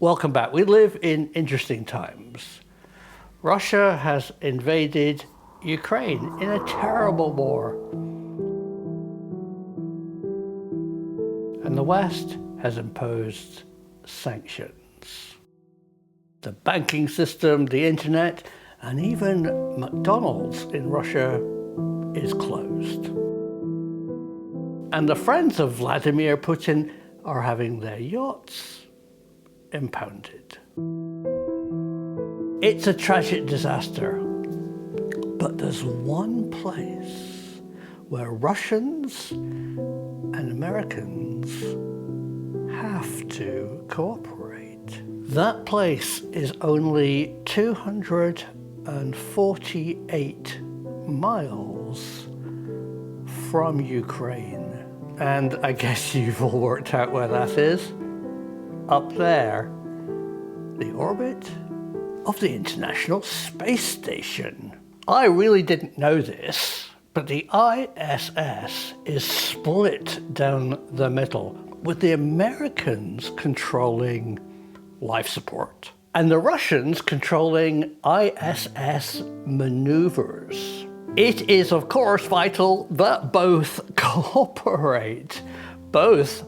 Welcome back. We live in interesting times. Russia has invaded Ukraine in a terrible war. And the West has imposed sanctions. The banking system, the internet, and even McDonald's in Russia is closed. And the friends of Vladimir Putin are having their yachts impounded. It's a tragic disaster, but there's one place where Russians and Americans have to cooperate. That place is only 248 miles from Ukraine. And I guess you've all worked out where that is. Up there, the orbit of the International Space Station. I really didn't know this, but the ISS is split down the middle, with the Americans controlling life support and the Russians controlling ISS maneuvers. It is, of course, vital that both cooperate, both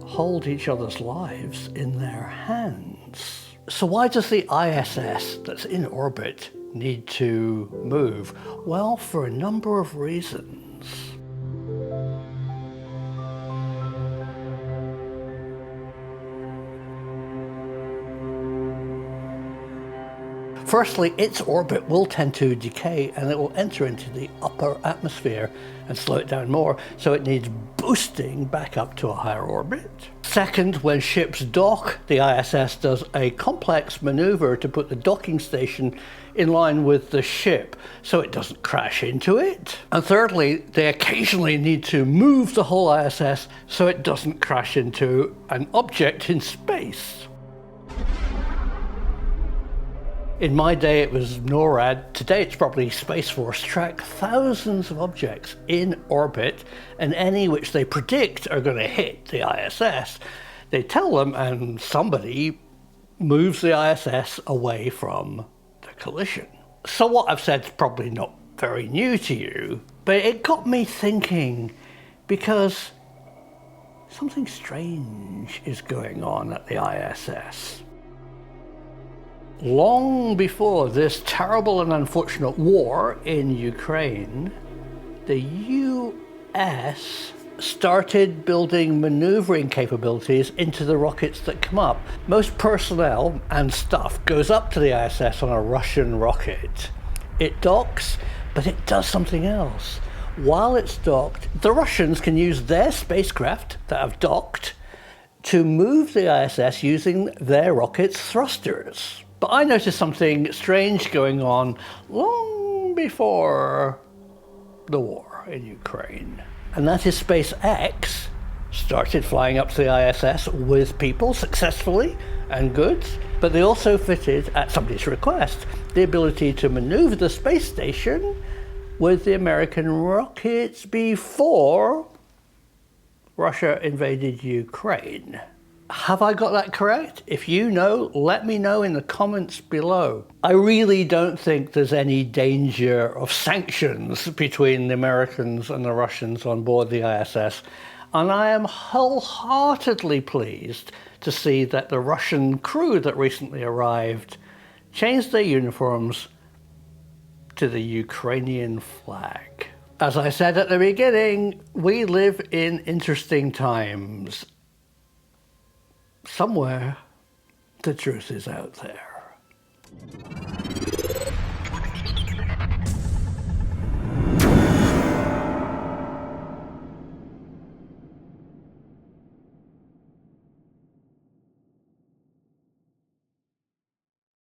hold each other's lives in their hands. So why does the ISS that's in orbit need to move? Well, for a number of reasons. Firstly, its orbit will tend to decay and it will enter into the upper atmosphere and slow it down more, so it needs boosting back up to a higher orbit. Second, when ships dock, the ISS does a complex maneuver to put the docking station in line with the ship so it doesn't crash into it. And thirdly, they occasionally need to move the whole ISS so it doesn't crash into an object in space. In my day, it was NORAD. Today, it's probably Space Force track thousands of objects in orbit, and any which they predict are going to hit the ISS. They tell them, and somebody moves the ISS away from the collision. So what I've said is probably not very new to you, but it got me thinking, because something strange is going on at the ISS. Long before this terrible and unfortunate war in Ukraine, the US started building maneuvering capabilities into the rockets that come up. Most personnel and stuff goes up to the ISS on a Russian rocket. It docks, but it does something else. While it's docked, the Russians can use their spacecraft that have docked to move the ISS using their rocket's thrusters. But I noticed something strange going on long before the war in Ukraine. And that is SpaceX started flying up to the ISS with people successfully and goods, but they also fitted, at somebody's request, the ability to maneuver the space station with the American rockets before Russia invaded Ukraine. Have I got that correct? If you know, let me know in the comments below. I really don't think there's any danger of sanctions between the Americans and the Russians on board the ISS, and I am wholeheartedly pleased to see that the Russian crew that recently arrived changed their uniforms to the Ukrainian flag. As I said at the beginning, we live in interesting times. Somewhere, the truth is out there.